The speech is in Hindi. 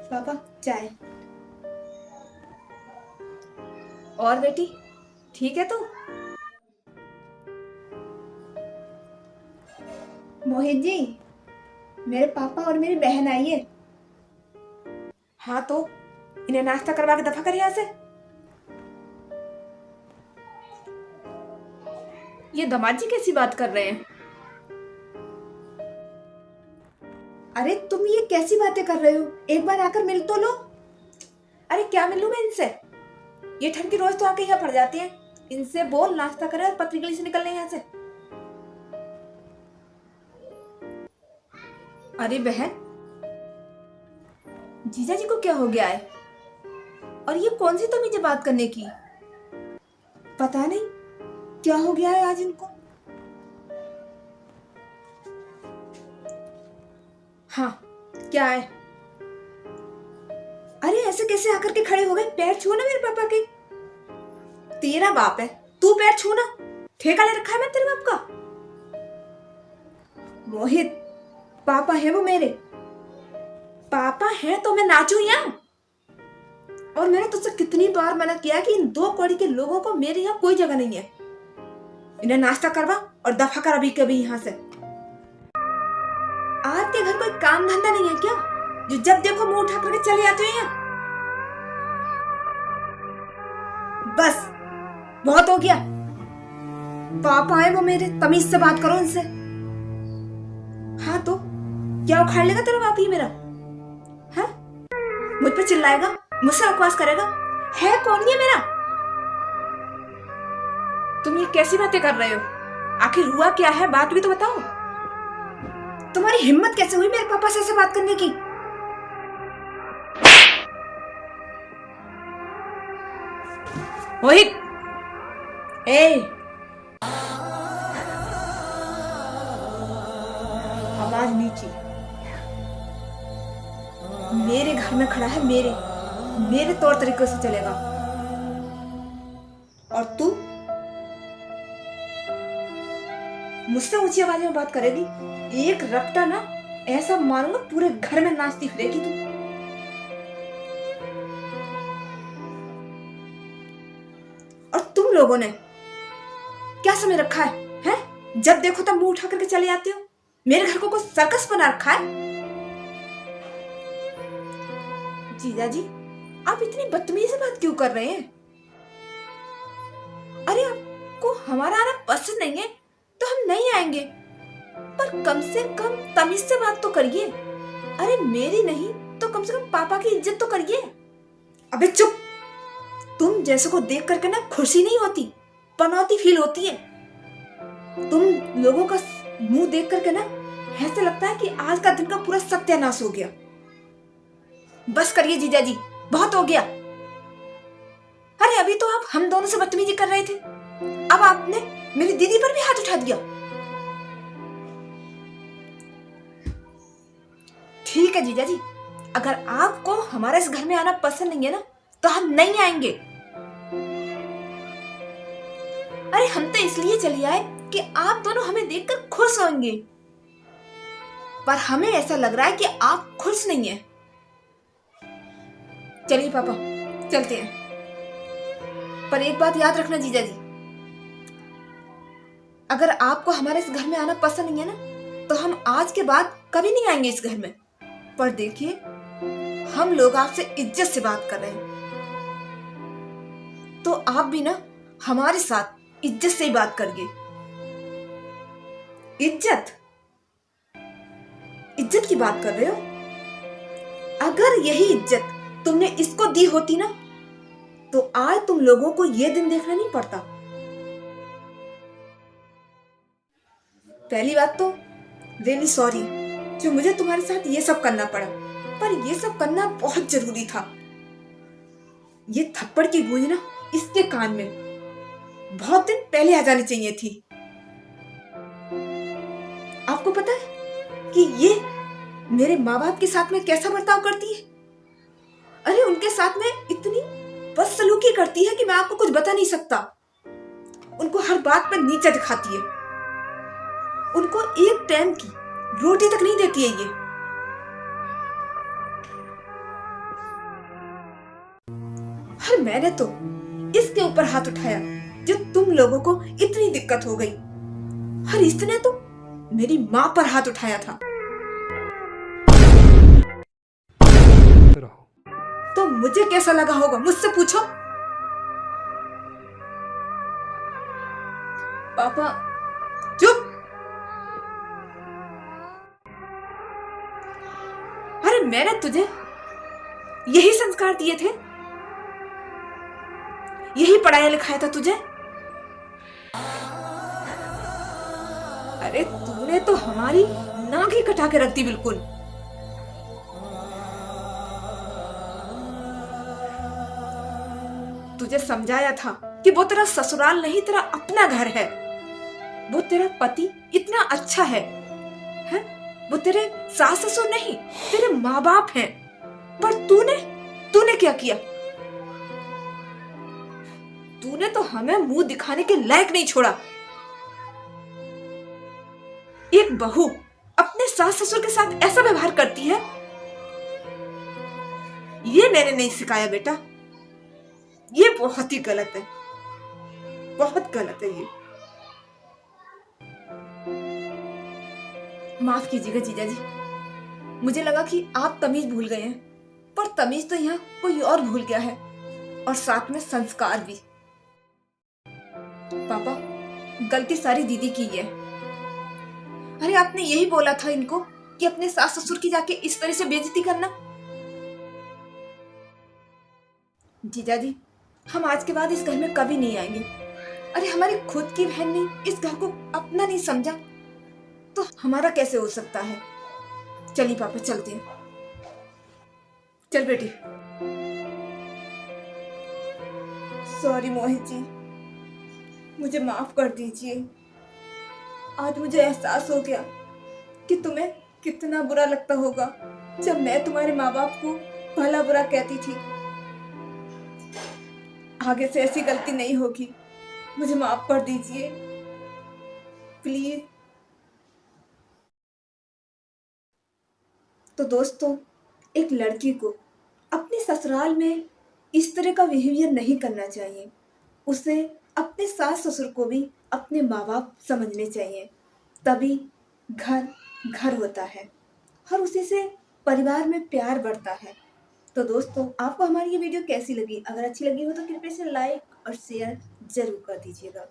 पापा चाय। और बेटी ठीक है तू? मोहित जी, मेरे पापा और मेरी बहन आई है। हाँ तो इन्हें नाश्ता करवा के दफा कर यहाँ से। ये दामाद जी कैसी बात कर रहे हैं? अरे तुम ये कैसी बातें कर रहे हो, एक बार आकर मिल तो लो। अरे क्या मिलूं मैं इनसे? ये ठंड की रोज तो आके यहाँ पड़ जाती हैं। इनसे बोल नाश्ता करे और पतली गली से निकलने यहाँ से। अरे बहन, जीजा जी को क्या हो गया है? और ये कौन सी तमीज है बात करने की? पता नहीं क्या हो गया है आज इनको। हाँ क्या है? अरे ऐसे कैसे आकर के खड़े हो गए? पैर छू ना मेरे पापा के। तेरा बाप है, तू पैर छू ना। ठेका ले रखा है मैं तेरे बाप का। मोहित, पापा है वो मेरे। पापा है तो मैं नाचू यहाँ? और मैंने तुझसे कितनी बार मना किया कि इन दो कौड़ी के लोगों को मेरे यहाँ कोई जगह नहीं है। इन्हें नाश्ता करवा और दफा कर अभी कभी यहाँ से। आपके घर कोई काम धंधा नहीं है क्या, जो जब देखो मुंह उठा करके चले आते हो यहाँ? बस बहुत हो गया। पापा है वो मेरे, तमीज से बात करो उनसे। हाँ तो क्या उखाड़ लेगा तेरा बाप ही मेरा? है मुझ पे चिल्लाएगा, मुझसे बकवास करेगा? है कौन ये मेरा? तुम ये कैसी बातें कर रहे हो? आखिर हुआ क्या है, बात भी तो बताओ। तुम्हारी हिम्मत कैसे हुई मेरे पापा से ऐसे बात करने की? मोहित, ए आवाज नीची। मेरे घर में खड़ा है, मेरे मेरे तौर तरीकों से चलेगा। और तू मुझसे ऊंची आवाज में बात करेगी? एक रपटा ना ऐसा मारूंगा पूरे घर में नाचती फिरेगी तू। और तुम लोगों ने क्या समझ रखा है, हैं? जब देखो तब मुंह उठा करके चले आते हो। मेरे घर को कोई सर्कस बना रखा है? जीजा जी, आप इतनी बदतमीजी से बात क्यों कर रहे हैं? अरे आपको हमारा आना पसंद नहीं है तो हम नहीं आएंगे, पर कम से कम तमीज से बात तो करिए। अरे मेरी नहीं तो कम से कम पापा की इज्जत तो करिए। अबे चुप। तुम जैसे को देख करके ना खुशी नहीं होती, पनौती फील होती है। तुम लोगों का मुंह देख करके ना ऐसे लगता है कि आज का दिन का पूरा सत्यानाश हो गया। बस करिए जीजा जी, बहुत हो गया। अरे अभी तो आप हम दोनों से बदतमीजी कर रहे थे, अब आपने मेरी दीदी पर भी हाथ उठा दिया। ठीक है जीजा जी, अगर आपको हमारे इस घर में आना पसंद नहीं है ना तो हम नहीं आएंगे। अरे हम तो इसलिए चले आए कि आप दोनों हमें देखकर खुश होंगे, पर हमें ऐसा लग रहा है कि आप खुश नहीं है। चलिए पापा चलते हैं, पर एक बात याद रखना जीजा जी, अगर आपको हमारे इस घर में आना पसंद नहीं है ना तो हम आज के बाद कभी नहीं आएंगे इस घर में। पर देखिए, हम लोग आपसे इज्जत से बात कर रहे हैं, तो आप भी ना हमारे साथ इज्जत से ही बात करिए। इज्जत इज्जत की बात कर रहे हो? अगर यही इज्जत तुमने इसको दी होती ना तो आज तुम लोगों को यह दिन देखना नहीं पड़ता। पहली बात तो रियली सॉरी जो मुझे तुम्हारे साथ ये सब करना पड़ा, पर ये सब करना बहुत जरूरी था। ये थप्पड़ की गूंज ना इसके कान में बहुत दिन पहले आ जानी चाहिए थी। आपको पता है कि ये मेरे माँ बाप के साथ में कैसा बर्ताव करती है? अरे उनके साथ में इतनी बदसलूकी करती है कि मैं आपको कुछ बता नहीं सकता। उनको हर बात पर नीचा दिखाती है, उनको एक टाइम की रोटी तक नहीं देती है ये। और मैंने तो इसके ऊपर हाथ उठाया जो तुम लोगों को इतनी दिक्कत हो गई, और इसने तो मेरी माँ पर हाथ उठाया था। रहो। तो मुझे कैसा लगा होगा मुझसे पूछो। पापा चुप। अरे मैंने तुझे यही संस्कार दिए थे, यही पढ़ाया लिखाया था तुझे। अरे तूने तो हमारी नाक ही कटा के रख दी बिल्कुल। तुझे समझाया था कि वो तेरा ससुराल नहीं, तेरा अपना घर है। वो तेरा पति इतना अच्छा है? वो तेरे सास ससुर नहीं, तेरे माँ बाप हैं। पर तूने क्या किया? तूने तो हमें मुंह दिखाने के लायक नहीं छोड़ा। एक बहू अपने सास ससुर के साथ ऐसा व्यवहार करती है, ये मैंने नहीं सिखाया बेटा। ये बहुत ही गलत है, बहुत गलत है ये। माफ कीजिएगा जीजा जी, मुझे लगा कि आप तमीज भूल गए हैं, पर तमीज तो यहाँ कोई और भूल गया है, और साथ में संस्कार भी। पापा, गलती सारी दीदी की है। अरे आपने यही बोला था इनको कि अपने सास ससुर की जाके इस तरह से बेइज्जती करना। जीजा जी, हम आज के बाद इस घर में कभी नहीं आएंगे। अरे हमारी खुद की बहन ने इस घर को अपना नहीं समझा तो हमारा कैसे हो सकता है। चलिए पापा चलते हैं। चल बेटी। सॉरी मोहित जी, मुझे माफ कर दीजिए। आज मुझे एहसास हो गया कि तुम्हें कितना बुरा लगता होगा जब मैं तुम्हारे माँ बाप को भला बुरा कहती थी। आगे से ऐसी गलती नहीं होगी, मुझे माफ कर दीजिए प्लीज। तो दोस्तों, एक लड़की को अपने ससुराल में इस तरह का बिहेवियर नहीं करना चाहिए। उसे अपने सास ससुर को भी अपने माँ बाप समझने चाहिए, तभी घर घर होता है और उसी से परिवार में प्यार बढ़ता है। तो दोस्तों, आपको हमारी ये वीडियो कैसी लगी? अगर अच्छी लगी हो तो कृपया से लाइक और शेयर जरूर कर दीजिएगा।